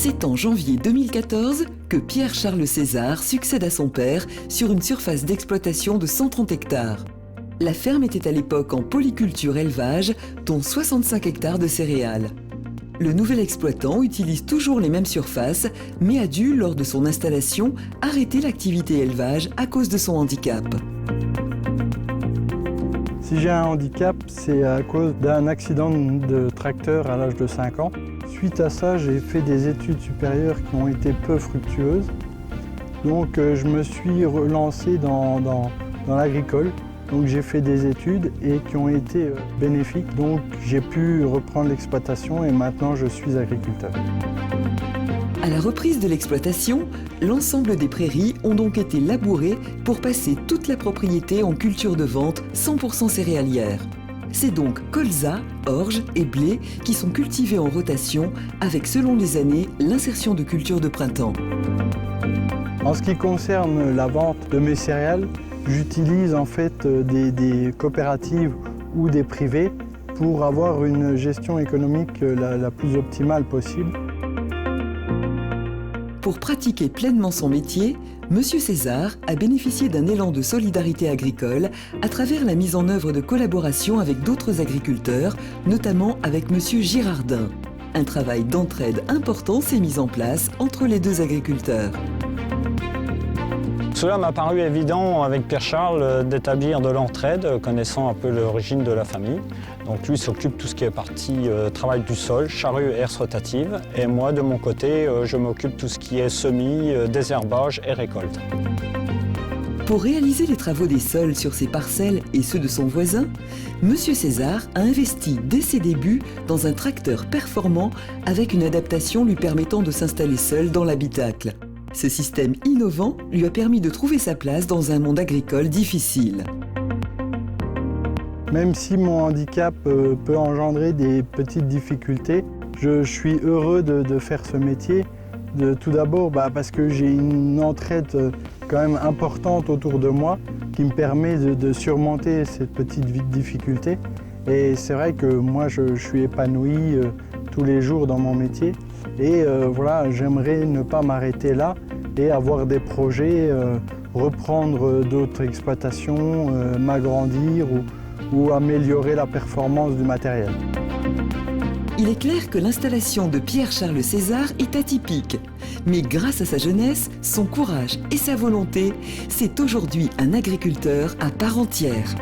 C'est en janvier 2014 que Pierre-Charles César succède à son père sur une surface d'exploitation de 130 hectares. La ferme était à l'époque en polyculture-élevage, dont 65 hectares de céréales. Le nouvel exploitant utilise toujours les mêmes surfaces, mais a dû, lors de son installation, arrêter l'activité élevage à cause de son handicap. Si j'ai un handicap, c'est à cause d'un accident de tracteur à l'âge de 5 ans. Suite à ça, j'ai fait des études supérieures qui ont été peu fructueuses. Donc je me suis relancé dans l'agricole. Donc j'ai fait des études et qui ont été bénéfiques. Donc j'ai pu reprendre l'exploitation et maintenant je suis agriculteur. À la reprise de l'exploitation, l'ensemble des prairies ont donc été labourées pour passer toute la propriété en culture de vente 100% céréalière. C'est donc colza, orge et blé qui sont cultivés en rotation avec, selon les années, l'insertion de cultures de printemps. En ce qui concerne la vente de mes céréales, j'utilise en fait des coopératives ou des privés pour avoir une gestion économique la plus optimale possible. Pour pratiquer pleinement son métier, M. César a bénéficié d'un élan de solidarité agricole à travers la mise en œuvre de collaborations avec d'autres agriculteurs, notamment avec M. Girardin. Un travail d'entraide important s'est mis en place entre les deux agriculteurs. Cela m'a paru évident avec Pierre-Charles d'établir de l'entraide, connaissant un peu l'origine de la famille. Donc lui s'occupe de tout ce qui est partie travail du sol, charrue et herse rotative. Et moi, de mon côté, je m'occupe de tout ce qui est semis, désherbage et récolte. Pour réaliser les travaux des sols sur ses parcelles et ceux de son voisin, M. César a investi dès ses débuts dans un tracteur performant avec une adaptation lui permettant de s'installer seul dans l'habitacle. Ce système innovant lui a permis de trouver sa place dans un monde agricole difficile. Même si mon handicap peut engendrer des petites difficultés, je suis heureux de faire ce métier. Tout d'abord parce que j'ai une entraide quand même importante autour de moi qui me permet de surmonter ces petites difficultés. Et c'est vrai que moi je suis épanoui tous les jours dans mon métier. Et voilà, j'aimerais ne pas m'arrêter là et avoir des projets, reprendre d'autres exploitations, m'agrandir ou améliorer la performance du matériel. Il est clair que l'installation de Pierre-Charles César est atypique. Mais grâce à sa jeunesse, son courage et sa volonté, c'est aujourd'hui un agriculteur à part entière.